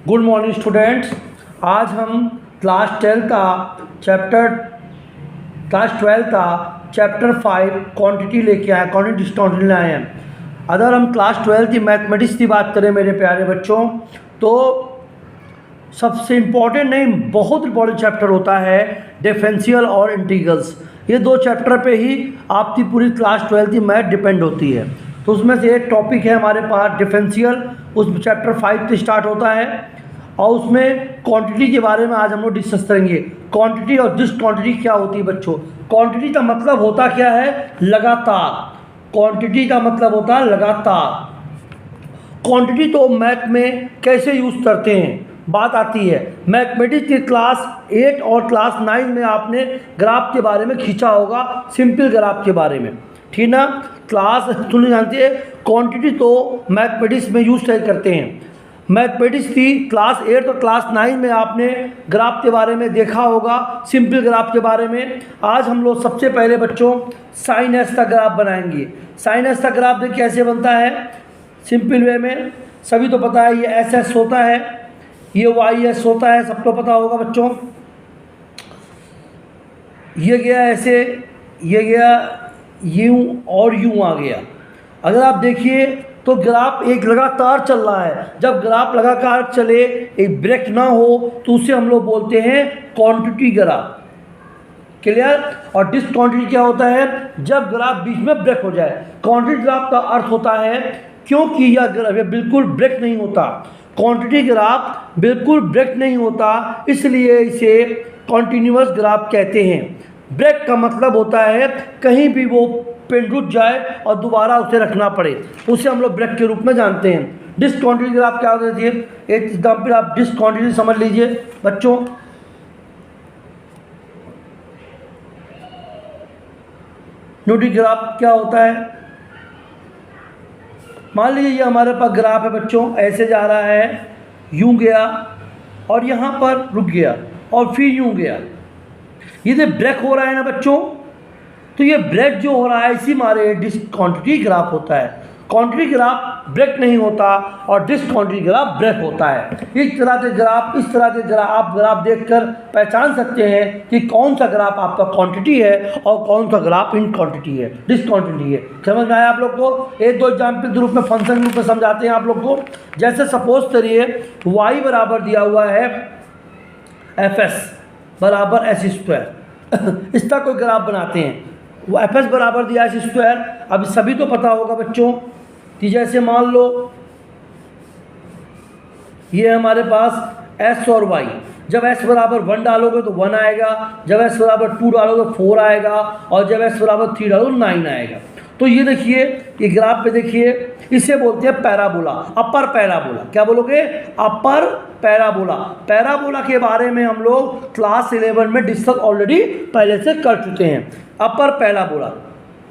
Good morning students. आज हम class twelfth का चैप्टर 5 क्वांटिटी लेके आए, क्वांटिटी डिस्काउंटिटी ले आए हैं। अगर हम क्लास 12 की मैथमेटिक्स की बात करें मेरे प्यारे बच्चों, तो सबसे इम्पॉर्टेंट नहीं, बहुत इंपॉर्टेंट चैप्टर होता है डिफरेंशियल और इंटीग्रल्स। ये दो चैप्टर पे ही आपकी पूरी क्लास 12 की मैथ डिपेंड होती है। तो उसमें से एक टॉपिक है हमारे पास डिफरेंशियल, उस चैप्टर 5 से स्टार्ट होता है और उसमें क्वांटिटी के बारे में आज हम लोग डिस्कस करेंगे। क्वांटिटी और डिसक्वांटिटी क्या होती है बच्चों। क्वांटिटी का मतलब होता क्या है? लगातार। क्वांटिटी का मतलब होता है लगातार। क्वांटिटी तो मैथ में कैसे यूज़ करते हैं बात आती है। मैथमेटिक्स की क्लास 8 और क्लास 9 में आपने ग्राफ के बारे में खींचा होगा, सिंपल ग्राफ के बारे में, ठीक ना। क्लास सुनने जानती है, क्वांटिटी तो मैथमेटिक्स में यूज़ करते हैं। मैथमेटिक्स की क्लास 8 और क्लास 9 में आपने ग्राफ के बारे में देखा होगा, सिंपल ग्राफ के बारे में। आज हम लोग सबसे पहले बच्चों साइन एस का ग्राफ बनाएंगे। साइन एस का ग्राफ देख कैसे बनता है सिंपल वे में। सभी तो पता है, ये एस एस होता है, ये वाई एस होता है, सबको पता होगा बच्चों। ये गया ऐसे, ये गया यूं और यूं आ गया। अगर आप देखिए तो ग्राफ एक लगातार चल रहा है। जब ग्राफ लगातार चले, एक ब्रेक ना हो, तो उसे हम लोग बोलते हैं क्वांटिटी ग्राफ। क्लियर। और डिसक्वांटिटी क्या होता है? जब ग्राफ बीच में ब्रेक हो जाए। क्वांटिटी ग्राफ का अर्थ होता है क्योंकि यह ग्राफ बिल्कुल ब्रेक नहीं होता, क्वांटिटी ग्राफ बिल्कुल ब्रेक नहीं होता, इसलिए इसे कॉन्टिन्यूअस ग्राफ कहते हैं। ब्रेक का मतलब होता है कहीं भी वो पेन रुक जाए और दोबारा उसे रखना पड़े, उसे हम लोग ब्रेक के रूप में जानते हैं। डिसक्वांटिटी ग्राफ क्या होती है? एक एग्जाम्पल आप डिसक्वांटिटी समझ लीजिए बच्चों। न्यूटन ग्राफ क्या होता है? मान लीजिए ये हमारे पास ग्राफ है बच्चों, ऐसे जा रहा है, यूं गया और यहाँ पर रुक गया और फिर यूं गया। ये जो ब्रेक हो रहा है ना बच्चों, तो ये ब्रेक जो हो रहा है इसी मारे डिसक्वांटिटी ग्राफ होता है। क्वांटिटी ग्राफ ब्रेक नहीं होता और डिसक्वांटिटी ग्राफ ब्रेक होता है। इस तरह के ग्राफ आप ग्राफ देखकर पहचान सकते हैं कि कौन सा ग्राफ आपका क्वांटिटी है और कौन सा ग्राफ इन क्वांटिटी है, डिसक्वांटिटी है। समझ में आया आप लोग को? एक दो एग्जाम्पल के रूप में, फंक्शन के रूप में समझाते हैं आप लोग को। जैसे सपोज करिए y बराबर दिया हुआ है एफ एस बराबर एस स्क्वायर इसका कोई ग्राफ बनाते हैं। वो एफ एस बराबर दिया एस स्क्वायर, अब सभी तो पता होगा बच्चों कि जैसे मान लो ये हमारे पास s और y, जब s बराबर 1 डालोगे तो 1 आएगा, जब s बराबर 2 डालोगे तो 4 आएगा, और जब s बराबर 3 डालोगे 9 आएगा। तो ये देखिए, ये ग्राफ पे देखिए, इसे बोलते हैं पैराबोला, अपर पैराबोला। क्या बोलोगे? अपर पैराबोला। पैराबोला के बारे में हम लोग क्लास 11 में डिस्कस ऑलरेडी पहले से कर चुके हैं। अपर पैराबोला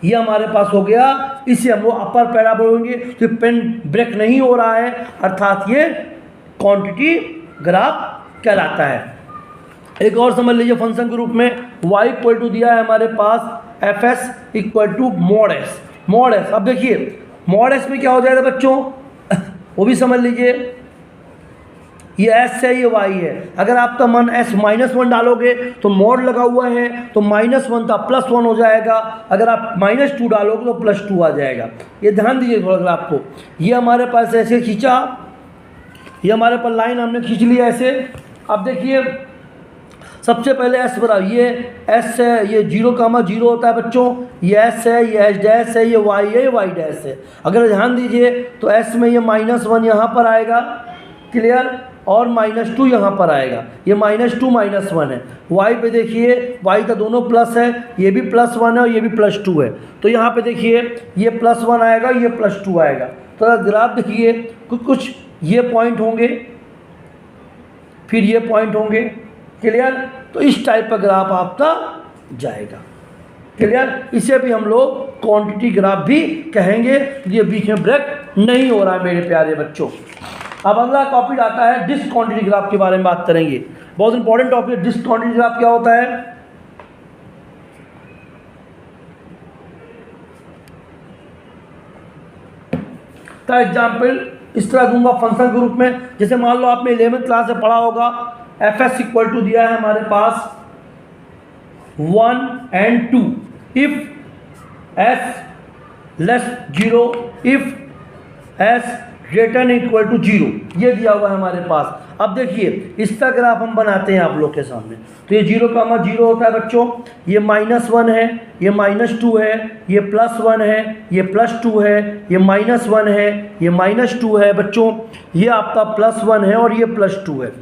ये हमारे पास हो गया, इसे हम लोग अपर पैराबोला बोलेंगे। तो पेन ब्रेक नहीं हो रहा है, अर्थात ये क्वांटिटी ग्राफ कहलाता है। एक और समझ लीजिए फंक्शन के रूप में, y इक्वल टू दिया है हमारे पास F S equal to mod S. Mod S, अब देखिए मॉड एस में क्या हो जाएगा बच्चों वो भी समझ लीजिए। ये s है, ये y है। अगर आपका मन s -1 डालोगे तो मॉड लगा हुआ है, तो -1 था +1 हो जाएगा। अगर आप -2 डालोगे तो +2 आ जाएगा। ये ध्यान दीजिए थोड़ा सा आपको। ये हमारे पास ऐसे खींचा, ये हमारे पास लाइन हमने खींच लिया ऐसे। अब देखिए सबसे पहले s बराबर, ये s है, ये 0,0 होता है बच्चों, ये s है, ये h डैश है, ये y है, ये y डैश है। अगर ध्यान दीजिए तो s में ये -1 यहाँ पर आएगा, क्लियर, और -2 यहाँ पर आएगा। ये -2 -1 है। y पे देखिए, y का दोनों प्लस है, ये भी +1 है और ये भी +2 है। तो यहाँ पे देखिए ये +1 आएगा, ये +2 आएगा। तो ग्राफ देखिए कुछ ये पॉइंट होंगे, फिर ये पॉइंट होंगे, क्लियर। तो इस टाइप का ग्राफ आपका जाएगा, क्लियर। इसे भी हम लोग क्वांटिटी ग्राफ भी कहेंगे। ये बीच में ब्रेक नहीं हो रहा है मेरे प्यारे बच्चों। अब अगला टॉपिक आता है डिसक्वांटिटी ग्राफ के बारे में बात करेंगे। बहुत इंपॉर्टेंट टॉपिक। डिसक्वांटिटी ग्राफ क्या होता है? का एग्जाम्पल इस तरह दूंगा फंक्शन के रूप में। जैसे मान लो आपने 11th क्लास से पढ़ा होगा, एफ एस इक्वल टू दिया है हमारे पास 1 and 2 if s less 0, if s greater equal to 0, ये दिया हुआ है हमारे पास। अब देखिए इसका ग्राफ हम बनाते हैं आप लोग के सामने। तो ये 0,0 होता है बच्चों, ये -1 है, ये -2 है, ये +1 है, ये +2 है, ये -1 है, ये -2 है बच्चों, ये आपका +1 है और ये +2 है।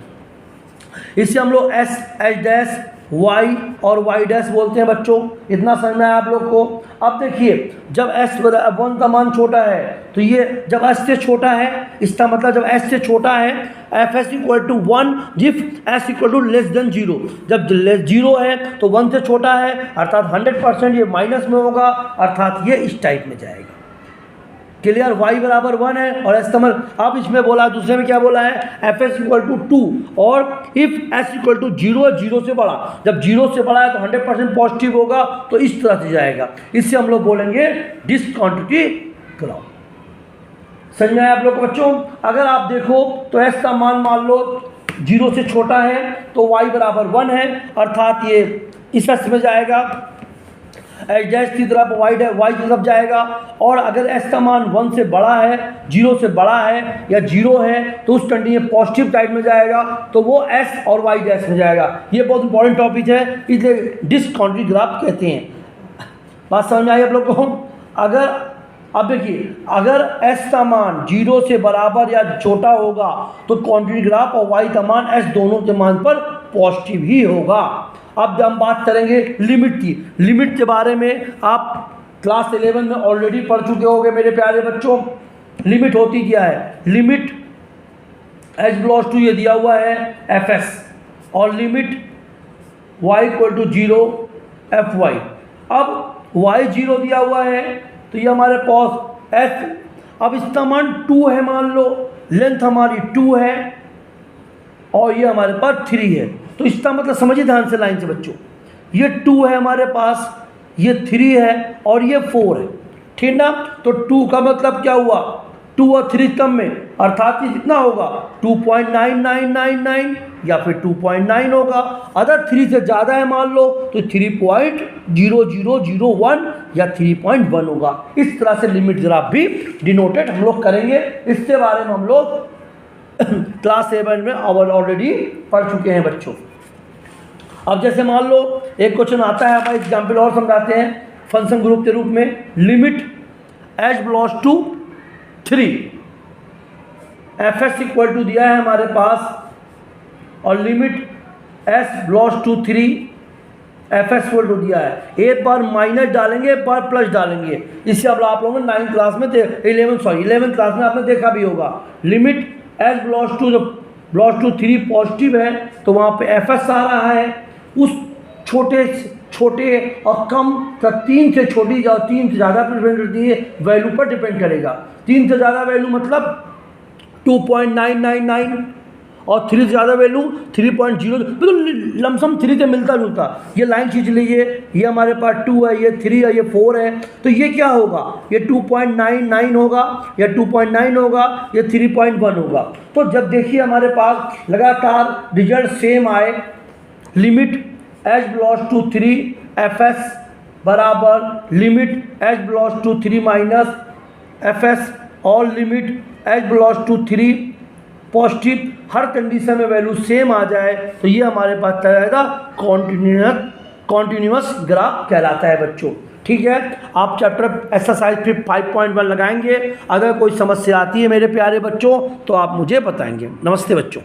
इसे हम लोग एस एच डैश वाई और वाई डैश बोलते हैं बच्चों। इतना समझना है आप लोग को। अब देखिए जब S1 का मान छोटा है तो ये जब S से छोटा है, इसका मतलब जब S से छोटा है f S equal to 1 if s equal to less than 0। जब 0 है तो 1 से छोटा है, अर्थात 100% ये माइनस में होगा, अर्थात ये इस टाइप में जाएगा। क्लियर, y बराबर 1 है और एस कमर। अब इसमें बोला, दूसरे में क्या बोला है, एफ एस इक्वल टू 2 और इफ एस इक्वल टू 0, 0 से बड़ा। जब 0 से बड़ा है तो 100% पॉजिटिव होगा, तो इस तरह से जाएगा। इससे हम लोग बोलेंगे डिसकंटिन्यूटी ग्राफ। समझ में आया आप लोग को बच्चों? अगर आप देखो तो एस का मान लो 0 से छोटा है तो y बराबर 1 है, अर्थात ये इस एस में जाएगा, एच डैश की तरफ वाई की तरफ जाएगा। और अगर एस का मान 1 से बड़ा है, 0 से बड़ा है या 0 है तो उस कंडीशन पॉजिटिव साइड में जाएगा, तो वो एस और वाई डैश में जाएगा। ये बहुत इंपॉर्टेंट टॉपिक है, इसलिए डिसकंटिन्यूटी ग्राफ कहते हैं। बात समझ में आई आप लोग को? अगर अब देखिए अगर एस का मान 0 से बराबर या छोटा होगा तो कंटिन्यूटी ग्राफ और वाई का मान एस दोनों के मान पर पॉजिटिव ही होगा। अब हम बात करेंगे लिमिट की। लिमिट के बारे में आप क्लास 11 में ऑलरेडी पढ़ चुके होंगे मेरे प्यारे बच्चों। लिमिट होती क्या है? लिमिट एच बिलोंग्स टू ये दिया हुआ है एफ एस, और limit y equal to 0 f y. अब y 0 दिया हुआ है तो ये हमारे पास एस। अब इसका मान 2 है, मान लो लेंथ हमारी 2 है और ये हमारे पास 3 है। तो इसका मतलब समझिए ध्यान से लाइन से बच्चों, ये 2 है हमारे पास, ये 3 है और ये 4 है, ठीक ना। तो 2 का मतलब क्या हुआ, 2 और 3 कम में, अर्थात ये कितना होगा 2.9999 या फिर 2.9 होगा। अगर 3 से ज़्यादा है मान लो तो 3.0001 या 3.1 होगा। इस तरह से लिमिट ग्राफ भी डिनोटेड हम लोग करेंगे। इसके बारे में हम लोग क्लास 7 में ऑलरेडी पढ़ चुके हैं बच्चों। अब जैसे मान लो एक क्वेश्चन आता है, हमारे एग्जाम्पल और समझाते हैं फंक्शन ग्रुप के रूप में। Limit H belongs to 3, F S equal to दिया है हमारे पास, और limit s belongs to 3 F S equal to दिया है। एक बार माइनस डालेंगे, एक बार प्लस डालेंगे। इससे अब आप लोगों ने 9th क्लास में 11th क्लास में आपने देखा भी होगा। Limit s belongs to 3 positive है तो वहाँ पे एफ एस आ रहा है। उस छोटे और कम तक 3 से छोटी या 3 से ज़्यादा पर डिपेंड करती है, वैल्यू पर डिपेंड करेगा। 3 से ज़्यादा वैल्यू मतलब 2.999 और 3 से ज़्यादा वैल्यू 3.0, तो लमसम 3 से मिलता जुलता। ये लाइन खींच लीजिए, ये हमारे पास 2 है, ये 3 है, ये 4 है, तो ये क्या होगा, ये 2.99 होगा या 2.9 होगा, ये 3.1 होगा। तो जब देखिए हमारे पास लगातार रिजल्ट सेम आए, limit H belongs to 3 F S बराबर limit H belongs to 3 minus F S, और limit H belongs to 3 positive, हर कंडीशन में वैल्यू सेम आ जाए तो ये हमारे पास जाएगा कॉन्टिन्यूअस ग्राफ कहलाता है बच्चों। ठीक है, आप चैप्टर एक्सरसाइज फिर 5.1 लगाएंगे। अगर कोई समस्या आती है मेरे प्यारे बच्चों तो आप मुझे बताएंगे। नमस्ते बच्चों।